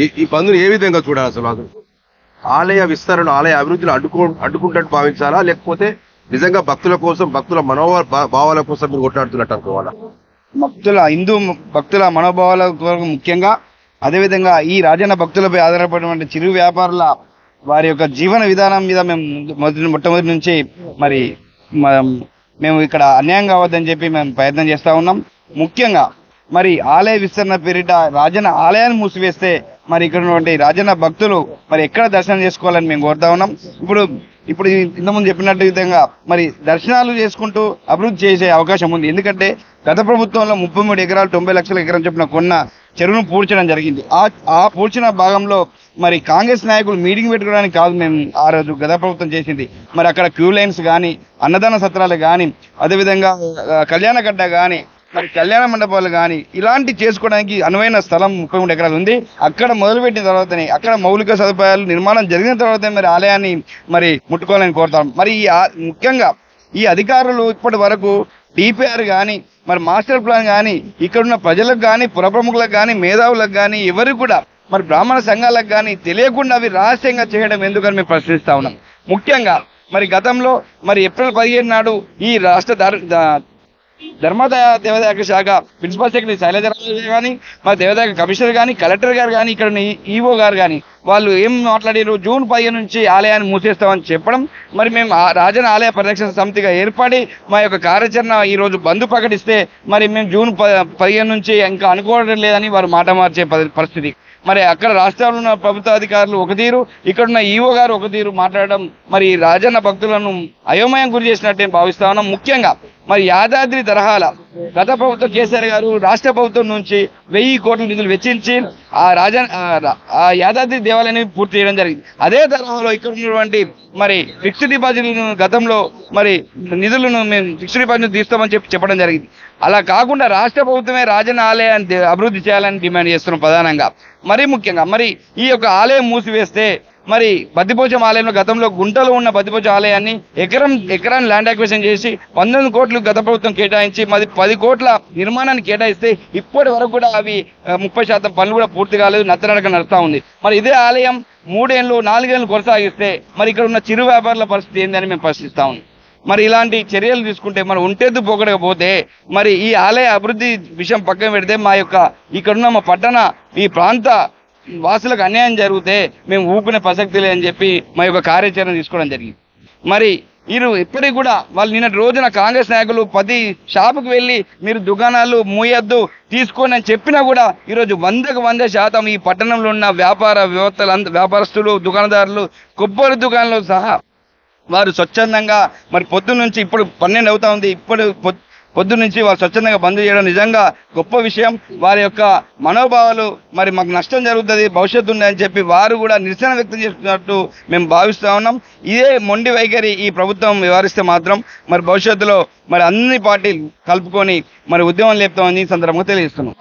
ఈ బంద్ను ఏ విధంగా చూడాలి అసలు? ఆలయ విస్తరణ, ఆలయ అభివృద్ధిని అడ్డుకుంటట్టు భావించాలా, లేకపోతే నిజంగా భక్తుల కోసం, భక్తుల భావాల కోసం మీరు కొట్లాడుతున్నట్టు అనుకోవాలా? హిందూ భక్తుల మనోభావాల కొరకు ముఖ్యంగా, అదేవిధంగా ఈ రాజన్న భక్తులపై ఆధారపడినటువంటి చిరు వ్యాపారుల వారి యొక్క జీవన విధానం మీద మేము మొట్టమొదటి నుంచి మరి మేము ఇక్కడ అన్యాయం కావద్దని చెప్పి మేము ప్రయత్నం చేస్తూ ఉన్నాం. ముఖ్యంగా మరి ఆలయ విస్తరణ పేరిట రాజన్న ఆలయాన్ని మూసివేస్తే మరి ఇక్కడ ఉన్నటువంటి రాజన్న భక్తులు మరి ఎక్కడ దర్శనం చేసుకోవాలని మేము కోరుతా ఉన్నాం. ఇప్పుడు ఇంతకుముందు చెప్పినట్టు విధంగా మరి దర్శనాలు చేసుకుంటూ అభివృద్ధి చేసే అవకాశం ఉంది. ఎందుకంటే గత ప్రభుత్వంలో 33 ఎకరాలు 90 లక్షల ఎకరం చెప్పిన కొన్న చెరువును పూడ్చడం జరిగింది. ఆ పూడ్చిన భాగంలో మరి కాంగ్రెస్ నాయకులు మీటింగ్ పెట్టుకోవడానికి కాదు మేము ఆ రోజు గత ప్రభుత్వం చేసింది. మరి అక్కడ క్యూ లైన్స్ కానీ, అన్నదాన సత్రాలు కానీ, అదేవిధంగా కళ్యాణగడ్డ కానీ, మరి కళ్యాణ మండపాలు కానీ ఇలాంటి చేసుకోవడానికి అనువైన స్థలం 33 ఎకరాలు ఉంది. అక్కడ మొదలుపెట్టిన తర్వాతనే, అక్కడ మౌలిక సదుపాయాలు నిర్మాణం జరిగిన తర్వాతే మరి ఆలయాన్ని మరి ముట్టుకోవాలని కోరుతాం. మరి ముఖ్యంగా ఈ అధికారులు ఇప్పటి వరకు డిపిఆర్ కానీ, మరి మాస్టర్ ప్లాన్ కానీ, ఇక్కడున్న ప్రజలకు కానీ, పురప్రముఖులకు కానీ, మేధావులకు కానీ, ఎవరికి కూడా మరి బ్రాహ్మణ సంఘాలకు కానీ తెలియకుండా అవి రహస్యంగా చేయడం ఎందుకని మేము ప్రశ్నిస్తా ఉన్నాం. ముఖ్యంగా మరి గతంలో మరి ఏప్రిల్ 15 నాడు ఈ రాష్ట్ర దేవాదాయ శాఖ ప్రిన్సిపల్ సెక్రటరీ శైలజ కానీ, మరి దేవాదాయ కమిషనర్ కానీ, కలెక్టర్ గారు కానీ, ఇక్కడ ఈఓ గారు కానీ వాళ్ళు ఏం మాట్లాడారు, జూన్ 15 నుంచి ఆలయాన్ని మూసేస్తామని చెప్పడం, మరి మేము రాజన్న ఆలయ పరిరక్షణ సమితిగా ఏర్పడి మా యొక్క కార్యాచరణ ఈరోజు బంద్ ప్రకటిస్తే మరి మేము జూన్ 15 నుంచి ఇంకా అనుకోవడం లేదని వారు మాట మార్చే పరిస్థితి. మరి అక్కడ రాష్ట్రంలో ఉన్న ప్రభుత్వ అధికారులు ఒక తీరు, ఇక్కడున్న ఈఓ గారు ఒక తీరు మాట్లాడడం మరి రాజన్న భక్తులను అయోమయం గురి చేసినట్టు భావిస్తా ఉన్నాం. ముఖ్యంగా మరి యాదాద్రి తరహాల గత ప్రభుత్వం కేసీఆర్ గారు రాష్ట్ర ప్రభుత్వం నుంచి 1000 కోట్ల నిధులు వెచ్చించి ఆ యాదాద్రి దేవాలయాన్ని పూర్తి చేయడం జరిగింది. అదే తరహాలో ఇక్కడ ఉన్నటువంటి మరి ఫిక్స్డ్ డిపాజిట్లను గతంలో మరి నిధులను మేము ఫిక్స్డ్ డిపాజిట్ తీస్తామని చెప్పడం జరిగింది. అలా కాకుండా రాష్ట్ర ప్రభుత్వమే రాజన్న ఆలయాన్ని అభివృద్ధి చేయాలని డిమాండ్ చేస్తున్నాం ప్రధానంగా. మరి ముఖ్యంగా మరి ఈ యొక్క ఆలయం మూసివేస్తే మరి బద్దిపోచం ఆలయంలో గతంలో గుంటలో ఉన్న బద్దిపోచం ఆలయాన్ని ఎకరాన్ని ల్యాండ్ అక్విజిషన్ చేసి 19 కోట్లు గత ప్రభుత్వం కేటాయించి మరి 10 కోట్ల నిర్మాణాన్ని కేటాయిస్తే ఇప్పటి వరకు కూడా అవి 30% పనులు కూడా పూర్తి కాలేదు, నత్తనడక నడుస్తూ ఉంది. మరి ఇదే ఆలయం 3 ఏళ్ళు 4 ఏళ్ళు కొనసాగిస్తే మరి ఇక్కడ ఉన్న చిరు వ్యాపారుల పరిస్థితి ఏందని మేము ప్రశ్నిస్తా ఉన్నాం. మరి ఇలాంటి చర్యలు తీసుకుంటే మరి ఒంటెద్దు పోకడకపోతే మరి ఈ ఆలయ అభివృద్ధి విషయం పక్కన పెడితే మా యొక్క ఇక్కడున్న మా పట్టణ ఈ ప్రాంత వాసులకు అన్యాయం జరిగితే మేము ఊపిన ప్రసక్తి లేదని చెప్పి మా యొక్క కార్యాచరణ తీసుకోవడం జరిగింది. మరి వీరు ఇప్పటికి కూడా వాళ్ళు నిన్నటి రోజున కాంగ్రెస్ నాయకులు ప్రతి షాపుకు వెళ్ళి మీరు దుకాణాలు మూయొద్దు తీసుకోండి అని చెప్పినా కూడా ఈరోజు 100% ఈ పట్టణంలో ఉన్న వ్యాపారస్తులు, దుకాణదారులు, కొబ్బరి దుకాణాలు సహా వారు స్వచ్ఛందంగా మరి పొద్దున్న నుంచి ఇప్పుడు 12 అవుతా ఉంది, పొద్దు నుంచి వాళ్ళు స్వచ్ఛందంగా బంద్ చేయడం నిజంగా గొప్ప విషయం. వారి యొక్క మనోభావాలు మరి మాకు నష్టం జరుగుతుంది, భవిష్యత్తు ఉందని చెప్పి వారు కూడా నిరసన వ్యక్తం చేస్తున్నట్టు మేము భావిస్తూ ఉన్నాం. ఇదే మొండి వైఖరి ఈ ప్రభుత్వం వ్యవహరిస్తే మాత్రం మరి భవిష్యత్తులో మరి అన్ని పార్టీలు కలుపుకొని మరి ఉద్యమం లేపుతామని ఈ సందర్భంగా తెలియజేస్తున్నాం.